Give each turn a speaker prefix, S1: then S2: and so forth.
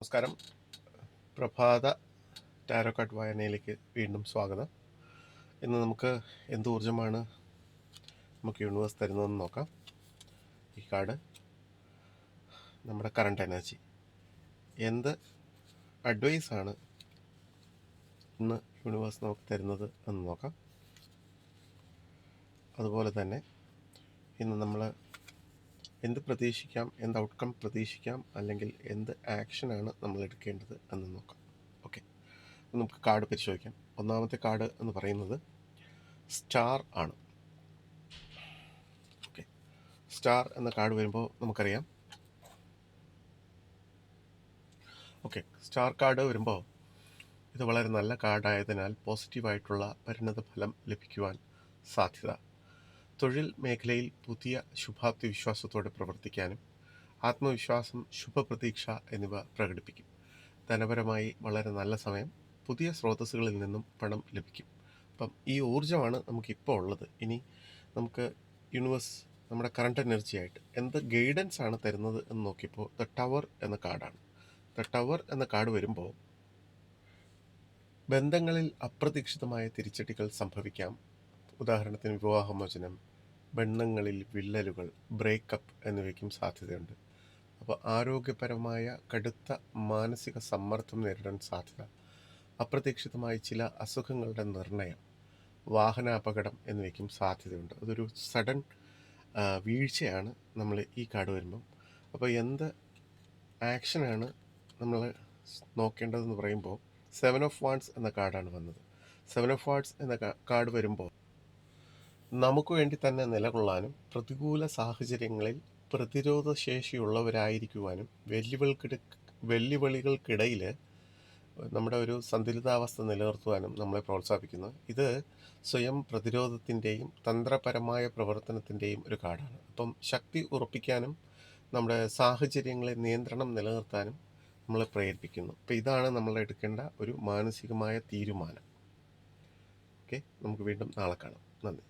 S1: നമസ്കാരം. പ്രഭാത tarot card വായനയിലേക്ക് വീണ്ടും സ്വാഗതം. ഇന്ന് നമുക്ക് എന്ത് ഊർജ്ജമാണ് നമുക്ക് യൂണിവേഴ്സ് തരുന്നതെന്ന് നോക്കാം. ഈ കാർഡ് നമ്മുടെ കറണ്ട് എനർജി, എന്ത് അഡ്വൈസാണ് ഇന്ന് യൂണിവേഴ്സ് നമുക്ക് തരുന്നത് എന്ന് നോക്കാം. അതുപോലെ തന്നെ ഇന്ന് നമ്മൾ എന്ത് പ്രതീക്ഷിക്കാം, എന്ത് ഔട്ട്കം പ്രതീക്ഷിക്കാം, അല്ലെങ്കിൽ എന്ത് ആക്ഷനാണ് നമ്മൾ എടുക്കേണ്ടത് എന്ന് നോക്കാം. ഓക്കെ, നമുക്ക് കാർഡ് പരിശോധിക്കാം. ഒന്നാമത്തെ കാർഡ് എന്ന് പറയുന്നത് സ്റ്റാർ ആണ്. ഓക്കെ, സ്റ്റാർ എന്ന കാർഡ് വരുമ്പോൾ നമുക്കറിയാം. ഓക്കെ, സ്റ്റാർ കാർഡ് വരുമ്പോൾ ഇത് വളരെ നല്ല കാർഡായതിനാൽ പോസിറ്റീവായിട്ടുള്ള പരിണത ഫലം ലഭിക്കുവാൻ സാധ്യത. തൊഴിൽ മേഖലയിൽ പുതിയ ശുഭാപ്തി വിശ്വാസത്തോടെ പ്രവർത്തിക്കാനും ആത്മവിശ്വാസം, ശുഭപ്രതീക്ഷ എന്നിവ പ്രകടിപ്പിക്കും. ധനപരമായി വളരെ നല്ല സമയം. പുതിയ സ്രോതസ്സുകളിൽ നിന്നും പണം ലഭിക്കും. അപ്പം ഈ ഊർജ്ജമാണ് നമുക്കിപ്പോൾ ഉള്ളത്. ഇനി നമുക്ക് യൂണിവേഴ്സ് നമ്മുടെ കറണ്ട് എനർജി ആയിട്ട് എന്ത് ഗൈഡൻസ് ആണ് തരുന്നത് എന്ന് നോക്കിയപ്പോൾ ദ ടവർ എന്ന കാർഡാണ്. ദ ടവർ എന്ന കാർഡ് വരുമ്പോൾ ബന്ധങ്ങളിൽ അപ്രതീക്ഷിതമായ തിരിച്ചടികൾ സംഭവിക്കാം. ഉദാഹരണത്തിന് വിവാഹമോചനം, ബന്ധങ്ങളിൽ വിള്ളലുകൾ, ബ്രേക്കപ്പ് എന്നിവയ്ക്കും സാധ്യതയുണ്ട്. അപ്പോൾ ആരോഗ്യപരമായ കടുത്ത മാനസിക സമ്മർദ്ദം നേരിടാൻ സാധ്യത, അപ്രതീക്ഷിതമായ ചില അസുഖങ്ങളുടെ നിർണയം, വാഹനാപകടം എന്നിവയ്ക്കും സാധ്യതയുണ്ട്. അതൊരു സഡൻ വീഴ്ചയാണ് നമ്മൾ ഈ കാർഡ് വരുമ്പം. അപ്പോൾ എന്ത് ആക്ഷനാണ് നമ്മൾ നോക്കേണ്ടതെന്ന് പറയുമ്പോൾ 7 ഓഫ് വാൺസ് എന്ന കാർഡാണ് വന്നത്. 7 ഓഫ് വാൺസ് എന്ന കാർഡ് വരുമ്പോൾ നമുക്ക് വേണ്ടി തന്നെ നിലകൊള്ളാനും പ്രതികൂല സാഹചര്യങ്ങളിൽ പ്രതിരോധ ശേഷിയുള്ളവരായിരിക്കുവാനും വെല്ലുവിളികൾക്കിടയിൽ നമ്മുടെ ഒരു സന്തുലിതാവസ്ഥ നിലനിർത്തുവാനും നമ്മളെ പ്രോത്സാഹിപ്പിക്കുന്നു. ഇത് സ്വയം പ്രതിരോധത്തിൻ്റെയും തന്ത്രപരമായ പ്രവർത്തനത്തിൻ്റെയും ഒരു കാർഡാണ്. അപ്പം ശക്തി ഉറപ്പിക്കാനും നമ്മുടെ സാഹചര്യങ്ങളെ നിയന്ത്രണം നിലനിർത്താനും നമ്മളെ പ്രേരിപ്പിക്കുന്നു. അപ്പം ഇതാണ് നമ്മൾ എടുക്കേണ്ട ഒരു മാനസികമായ തീരുമാനം. ഓക്കെ, നമുക്ക് വീണ്ടും നാളെ കാണാം. നന്ദി.